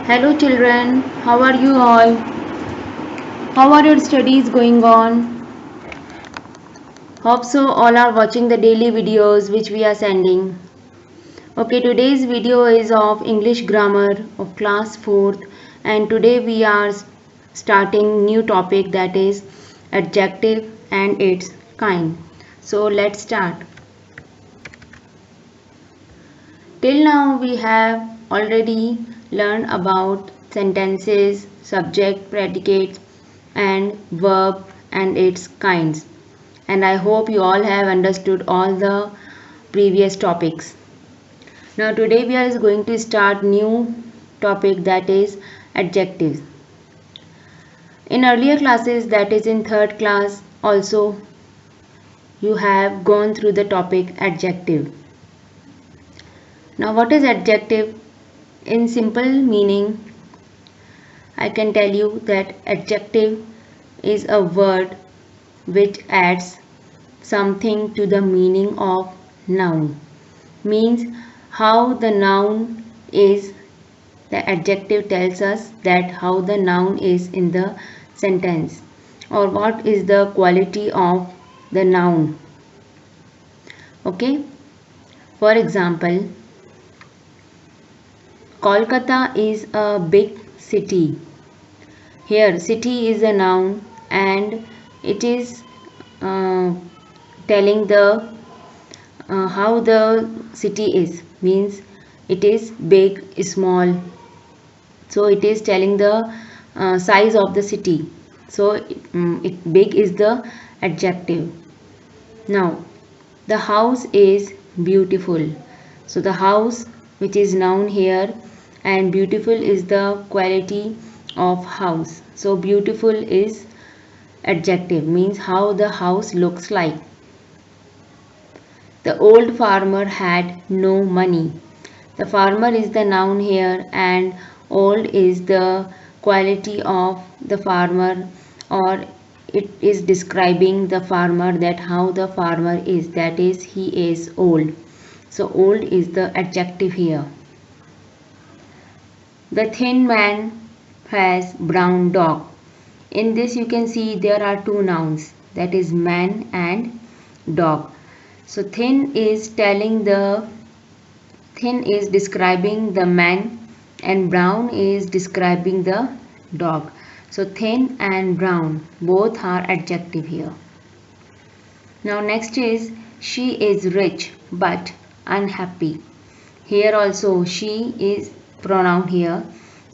Hello children, how are you all? How are your studies going on? Hope so all are watching the daily videos which we are sending. Okay, today's video is of English grammar of class 4th and today we are starting new topic that is adjective and its kind. So let's start. Till now we have already learned about sentences, subject, predicates and verb and its kinds. And I hope you all have understood all the previous topics. Now today we are going to start new topic that is adjectives. In earlier classes, that is in third class, also you have gone through the topic adjective. Now what is adjective? In simple meaning, I can tell you that adjective is a word which adds something to the meaning of noun. Means how the noun is, the adjective tells us that how the noun is in the sentence or what is the quality of the noun. Okay, for example, Kolkata is a big city. Here city is a noun and it is telling the how the city is, means it is big, small, so it is telling the size of the city. So big is the adjective. Now the house is beautiful, so the house which is noun here and beautiful is the quality of house. So beautiful is adjective, means how the house looks like. The old farmer had no money. The farmer is the noun here and old is the quality of the farmer, or it is describing the farmer, that how the farmer is, that is he is old. So old is the adjective here. The thin man has brown dog. In this you can see there are two nouns, that is man and dog. So thin is describing the man and brown is describing the dog. So thin and brown both are adjective here. Now next is she is rich but unhappy. Here also she is pronoun here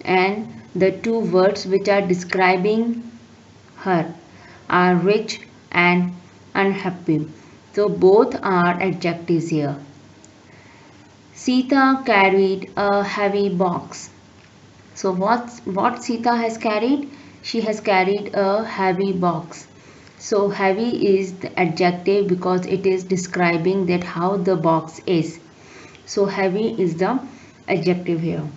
and the two words which are describing her are rich and unhappy. So both are adjectives here. Sita carried a heavy box. So what Sita has carried? She has carried a heavy box. So heavy is the adjective because it is describing that how the box is. So heavy is the adjective here.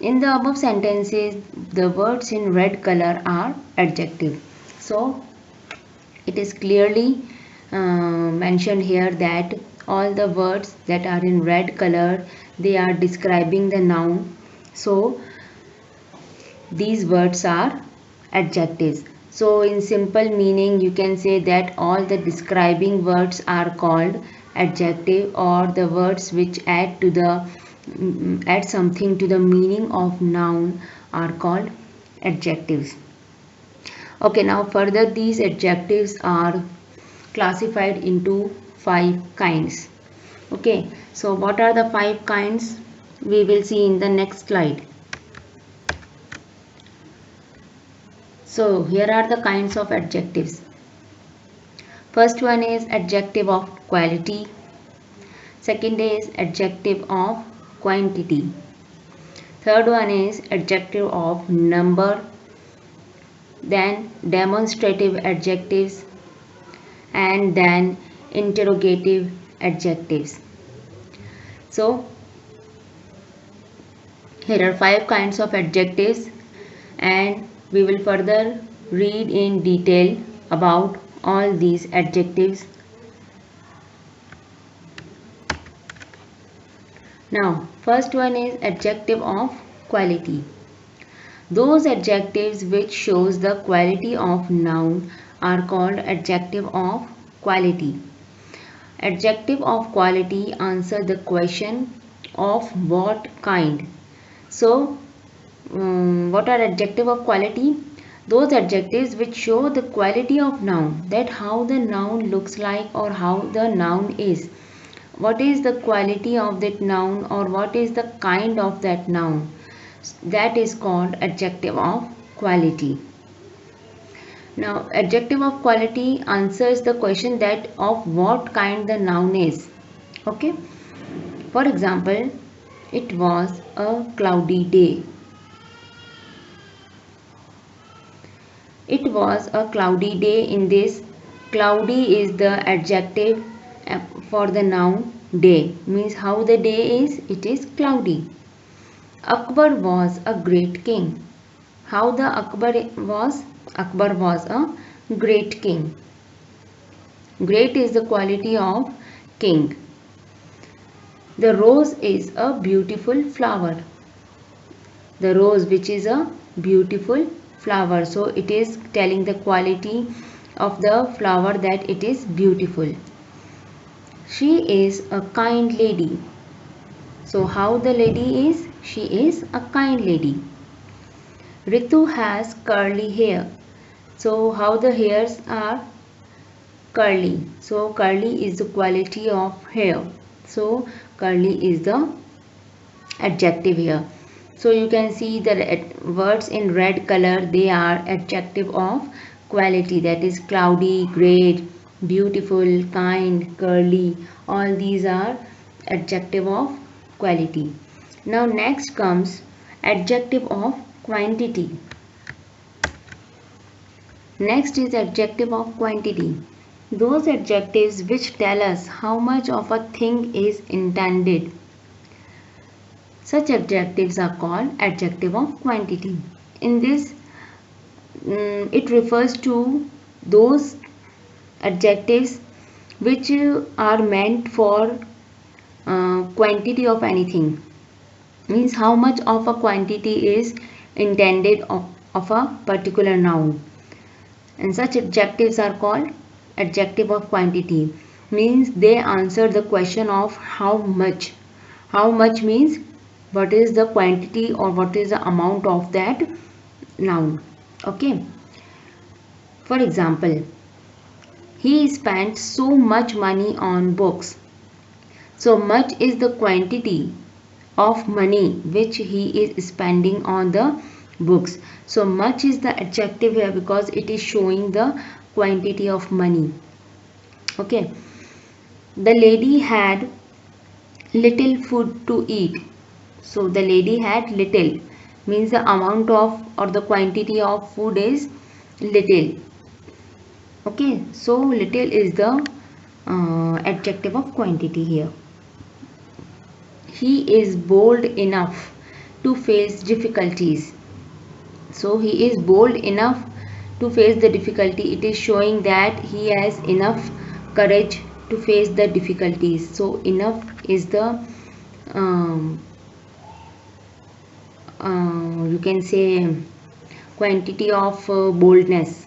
In the above sentences, the words in red color are adjective. So it is clearly mentioned here that all the words that are in red color, they are describing the noun. So these words are adjectives. So in simple meaning you can say that all the describing words are called adjective, or the words which add something to the meaning of noun are called adjectives. Okay, now further these adjectives are classified into 5 kinds. Okay, so what are the 5 kinds? We will see in the next slide. So here are the kinds of adjectives. First one is adjective of quality. Second is adjective of quantity. Third one is adjective of number. Then demonstrative adjectives, and then interrogative adjectives. So here are 5 kinds of adjectives and we will further read in detail about all these adjectives. Now first one is adjective of quality. Those adjectives which shows the quality of noun are called adjective of quality. Adjective of quality answer the question of what kind. So, what are adjective of quality? Those adjectives which show the quality of noun, that how the noun looks like or how the noun is. What is the quality of that noun or what is the kind of that noun? That is called adjective of quality. Now, adjective of quality answers the question that of what kind the noun is. Okay. For example, it was a cloudy day. It was a cloudy day. In this, cloudy is the adjective for the noun day. Means how the day is, it is cloudy. Akbar was a great king. How the Akbar was? Akbar was a great king. Great is the quality of king. The rose is a beautiful flower. The rose, which is a beautiful flower. So it is telling the quality of the flower, that it is beautiful. She is a kind lady. So how the lady is? She is a kind lady. Ritu has curly hair. So how the hairs are? Curly. So curly is the quality of hair. So curly is the adjective here. So you can see the words in red color, they are adjective of quality, that is cloudy, great, beautiful, kind, curly. All these are adjective of quality. Now next comes adjective of quantity. Next is adjective of quantity. Those adjectives which tell us how much of a thing is intended. Such adjectives are called adjective of quantity. In this, it refers to those adjectives which are meant for quantity of anything. Means how much of a quantity is intended of a particular noun. And such adjectives are called adjective of quantity. Means they answer the question of how much. How much means what is the quantity or what is the amount of that noun. Okay. For example, he spent so much money on books. So much is the quantity of money which he is spending on the books. So much is the adjective here because it is showing the quantity of money. Okay. The lady had little food to eat. So the lady had little means the amount of or the quantity of food is little. Okay, so little is the adjective of quantity here. He is bold enough to face difficulties. So he is bold enough to face the difficulty. It is showing that he has enough courage to face the difficulties. So enough is the you can say quantity of boldness.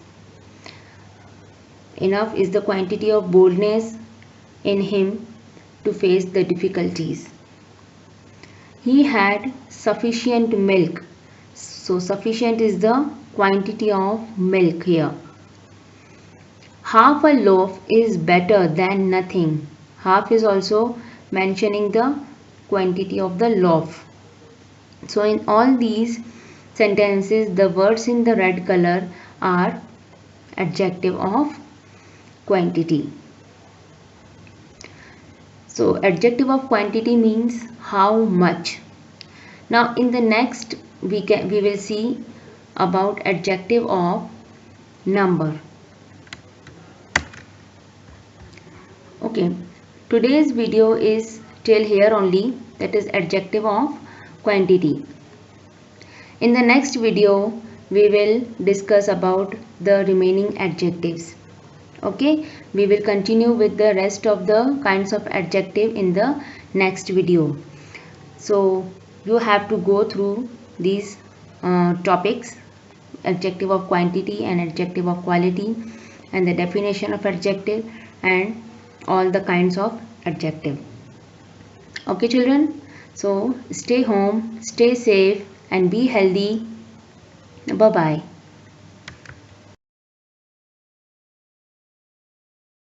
Enough is the quantity of boldness in him to face the difficulties. He had sufficient milk. So sufficient is the quantity of milk here. Half a loaf is better than nothing. Half is also mentioning the quantity of the loaf. So in all these sentences, the words in the red color are adjective of quantity. So adjective of quantity means how much. Now in the next we will see about adjective of number. Okay, today's video is till here only, that is adjective of quantity. In the next video we will discuss about the remaining adjectives. Okay, we will continue with the rest of the kinds of adjective in the next video. So you have to go through these topics: adjective of quantity and adjective of quality, and the definition of adjective, and all the kinds of adjective. Okay children, so stay home, stay safe, and be healthy. Bye bye.